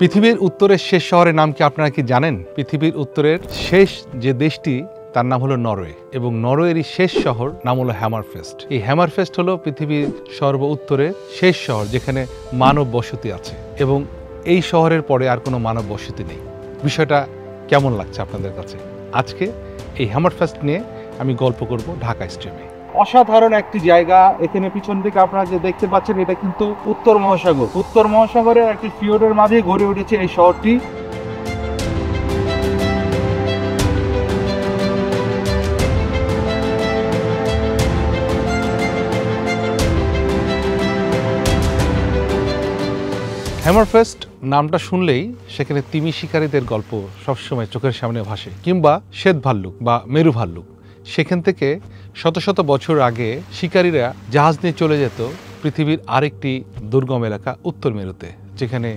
পৃথিবীর উত্তরের শেষ শহরের নাম কি আপনারা কি জানেন? পৃথিবীর উত্তরের শেষ যে দেশটি তার নাম হলো নরওয়ে, এবং নরওয়েরই শেষ শহর নাম হলো হ্যামারফেস্ট। এই হ্যামারফেস্ট হলো পৃথিবীর সর্ব উত্তরের শেষ শহর যেখানে মানব বসতি আছে, এবং এই শহরের পরে আর কোনো মানব বসতি নেই। বিষয়টা কেমন লাগছে আপনাদের কাছে? আজকে এই হ্যামারফেস্ট নিয়ে আমি গল্প করব ঢাকা স্ট্রিমে। অসাধারণ একটি জায়গা। এখানে পিছন দিকে আপনারা যে দেখতে পাচ্ছেন এটা কিন্তু উত্তর মহাসাগর। উত্তর মহাসাগরের একটি ফিওর্ডের মাঝে গড়ে উঠেছে এই শহরটি। হ্যামারফেস্ট নামটা শুনলেই সেখানে তিমি শিকারীদের গল্প সবসময় চোখের সামনে ভাসে, কিংবা শ্বেত ভাল্লুক বা মেরু ভাল্লুক। সেখান থেকে শত শত বছর আগে শিকারীরা জাহাজ নিয়ে চলে যেত পৃথিবীর আরেকটি দুর্গম এলাকা উত্তর মেরুতে, যেখানে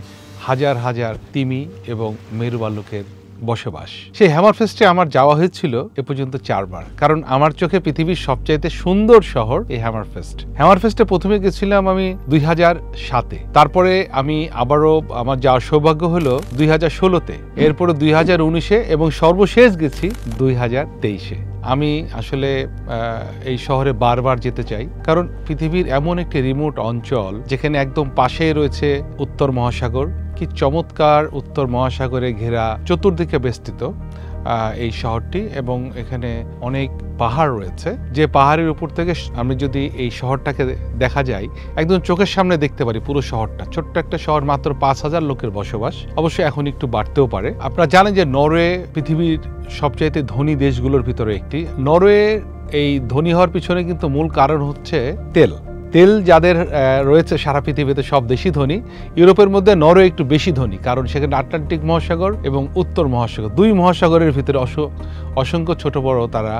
হাজার হাজার তিমি এবং মেরু ভাল্লুকের বসবাস। সেই হ্যামারফেস্টে আমার যাওয়া হয়েছিল এ পর্যন্ত 4 বার, কারণ আমার চোখে পৃথিবীর সবচাইতে সুন্দর শহর এই হ্যামারফেস্ট। হ্যামারফেস্টে প্রথমে গেছিলাম আমি 2007-এ, তারপরে আমি আবারও আমার যাওয়ার সৌভাগ্য হলো 2016-তে, এরপরে 2019-এ এবং সর্বশেষ গেছি 2023-এ। আমি আসলে এই শহরে বারবার যেতে চাই, কারণ পৃথিবীর এমন একটি রিমোট অঞ্চল যেখানে একদম পাশেই রয়েছে উত্তর মহাসাগর। কি চমৎকার উত্তর মহাসাগরে ঘেরা, চতুর্দিকে বেষ্টিত এই শহরটি, এবং এখানে অনেক পাহাড় রয়েছে। যে পাহাড়ের উপর থেকে আমি যদি এই শহরটাকে দেখা যায়, একদম চোখের সামনে দেখতে পারি পুরো শহরটা। ছোট্ট একটা শহর, মাত্র 5,000 লোকের বসবাস। অবশ্যই এখন একটু বাড়তেও পারে। আপনারা জানেন যে নরওয়ে পৃথিবীর সবচাইতে ধনী দেশগুলোর ভিতরে একটি। নরওয়ে এই ধনী হওয়ার পিছনে কিন্তু মূল কারণ হচ্ছে তেল। তেল যাদের রয়েছে সারা পৃথিবীতে সব দেশই ধনী। ইউরোপের মধ্যে নরওয়ে একটু বেশি ধনী, কারণ সেখানে আটলান্টিক মহাসাগর এবং উত্তর মহাসাগর, দুই মহাসাগরের ভিতরে অসংখ্য ছোট বড় তারা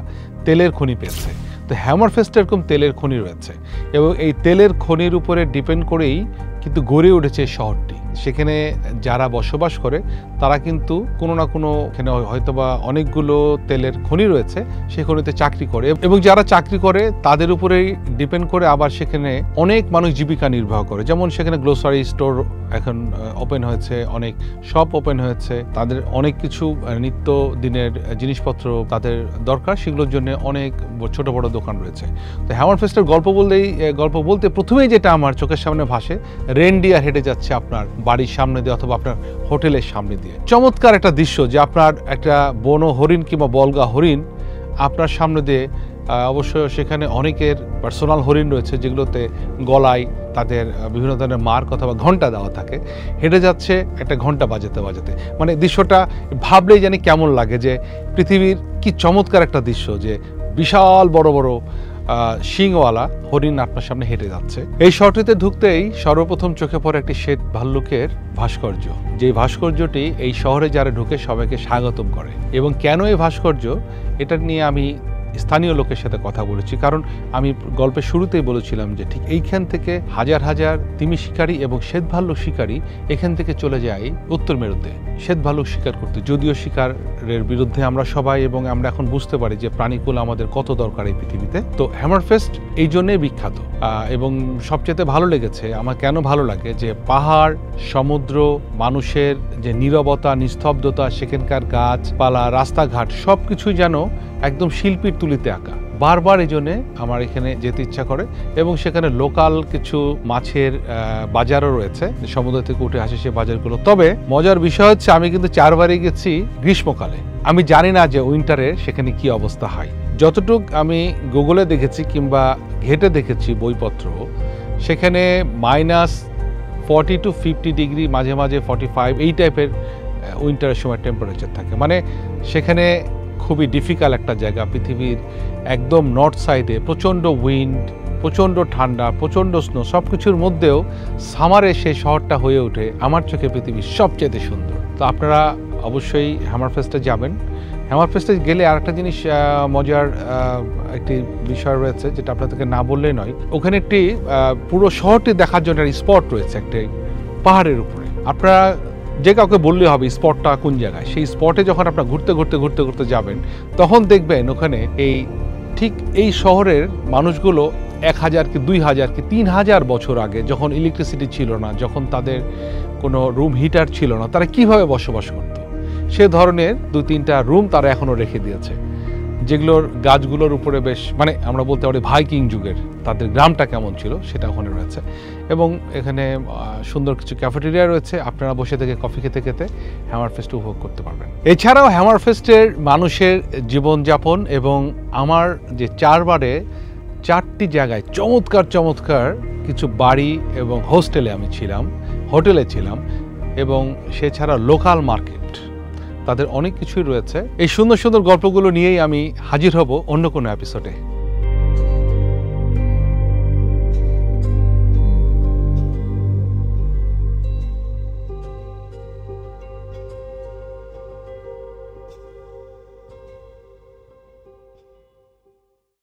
তেলের খনি পেয়েছে। তো হ্যামারফেস্টে এরকম তেলের খনি রয়েছে, এবং এই তেলের খনির উপরে ডিপেন্ড করেই কিন্তু গড়ে উঠেছে শহরটি। সেখানে যারা বসবাস করে তারা কিন্তু কোনো না কোনো, এখানে হয়তোবা অনেকগুলো তেলের খনি রয়েছে, সেই খনিতে চাকরি করে, এবং যারা চাকরি করে তাদের উপরেই ডিপেন্ড করে আবার সেখানে অনেক মানুষ জীবিকা নির্বাহ করে। যেমন সেখানে গ্রোসারি স্টোর এখন ওপেন হয়েছে, অনেক শপ ওপেন হয়েছে, তাদের অনেক কিছু নিত্য দিনের জিনিসপত্র তাদের দরকার, সেগুলোর জন্য অনেক ছোট বড় দোকান রয়েছে। তো হ্যামারফেস্টের গল্প বলতে প্রথমেই যেটা আমার চোখের সামনে ভাসে, রেনডিয়ার হেঁটে যাচ্ছে আপনার বাড়ির সামনে দিয়ে অথবা আপনার হোটেলের সামনে দিয়ে। চমৎকার একটা দৃশ্য যে আপনার একটা বন হরিণ কিংবা বলগা হরিণ আপনার সামনে দিয়ে, অবশ্য সেখানে অনেকের পার্সোনাল হরিণ রয়েছে যেগুলোতে গলায় তাদের বিভিন্ন ধরনের মার্ক অথবা ঘন্টা দেওয়া থাকে, হেঁটে যাচ্ছে একটা ঘন্টা বাজাতে বাজাতে। মানে দৃশ্যটা ভাবলেই জানি কেমন লাগে, যে পৃথিবীর কি চমৎকার একটা দৃশ্য, যে বিশাল বড় বড় শিংওয়ালা হরিণ আপনার সামনে হেঁটে যাচ্ছে। এই শহরটিতে ঢুকতেই সর্বপ্রথম চোখে পড়ে একটি শ্বেত ভাল্লুকের ভাস্কর্য। যে ভাস্কর্যটি এই শহরে যারা ঢুকে সবাইকে স্বাগতম করে। এবং কেন এই ভাস্কর্য, এটা নিয়ে আমি স্থানীয় লোকের সাথে কথা বলেছি, কারণ আমি গল্পের শুরুতেই বলেছিলাম যে ঠিক এইখান থেকে হাজার হাজার তিমি শিকারী এবং শ্বেত ভাল্লুক শিকারী এখান থেকে চলে যায় উত্তর মেরুতে শ্বেত ভাল্লুক শিকার করতে। যদিও শিকারের বিরুদ্ধে আমরা সবাই, এবং আমরা এখন বুঝতে পারি যে প্রাণীকুল আমাদের কত দরকার এই পৃথিবীতে। তো হ্যামারফেস্ট এই জন্যই বিখ্যাত। এবং সবচেয়ে ভালো লেগেছে আমার, কেন ভালো লাগে, যে পাহাড়, সমুদ্র, মানুষের যে নীরবতা, নিস্তব্ধতা, সেখানকার গাছপালা, রাস্তাঘাট সবকিছুই যেন একদম শিল্পীর তুলিতে আঁকা। বারবার এই জন্যে আমার এখানে যেতে ইচ্ছা করে। এবং সেখানে লোকাল কিছু মাছের বাজারও রয়েছে, সমুদ্র থেকে উঠে আসে সে বাজারগুলো। তবে মজার বিষয় হচ্ছে আমি কিন্তু 4 বারই গেছি গ্রীষ্মকালে। আমি জানি না যে উইন্টারে সেখানে কি অবস্থা হয়। যতটুক আমি গুগলে দেখেছি কিংবা ঘেটে দেখেছি বইপত্র, সেখানে -40 to 50 ডিগ্রি, মাঝে মাঝে 45, এই টাইপের উইন্টারের সময় টেম্পারেচার থাকে। মানে সেখানে খুবই ডিফিকাল্ট একটা জায়গা। পৃথিবীর একদম নর্থ সাইডে প্রচণ্ড উইন্ড, প্রচণ্ড ঠান্ডা, প্রচণ্ড স্নো, সব কিছুর মধ্যেও সামারে সেই শহরটা হয়ে ওঠে আমার চোখে পৃথিবীর সবচেয়ে সুন্দর। তো আপনারা অবশ্যই হ্যামারফেস্টে যাবেন। হ্যামারফেস্টে গেলে আরেকটা জিনিস, মজার একটি বিষয় রয়েছে যেটা আপনাদেরকে না বললেই নয়। ওখানে একটি পুরো শহরটি দেখার জন্য একটা স্পট রয়েছে একটি পাহাড়ের উপরে। আপনারা যে কাউকে বললে হবে স্পটটা কোন জায়গায়। সেই স্পটে যখন আপনারা ঘুরতে যাবেন, তখন দেখবেন ওখানে ঠিক এই শহরের মানুষগুলো 1000 কি 2000 কি 3000 বছর আগে, যখন ইলেকট্রিসিটি ছিল না, যখন তাদের কোনো রুম হিটার ছিল না, তারা কিভাবে বসবাস করত সে ধরনের 2-3টা রুম তারা এখনও রেখে দিয়েছে, যেগুলোর গাছগুলোর উপরে বেশ মানে আমরা বলতে পারি ভাইকিং যুগের তাদের গ্রামটা কেমন ছিল সেটা ওখানে রয়েছে। এবং এখানে সুন্দর কিছু ক্যাফেটেরিয়া রয়েছে, আপনারা বসে থেকে কফি খেতে খেতে হ্যামারফেস্ট উপভোগ করতে পারবেন। এছাড়াও হ্যামারফেস্টের মানুষের জীবনযাপন এবং আমার যে 4টি জায়গায় চমৎকার চমৎকার কিছু বাড়ি এবং হোস্টেলে আমি ছিলাম, হোটেলে ছিলাম, এবং সেছাড়া লোকাল মার্কেট, তাদের অনেক কিছুই রয়েছে। এই সুন্দর সুন্দর গল্পগুলো নিয়েই আমি হাজির হব অন্য কোনো এপিসোডে।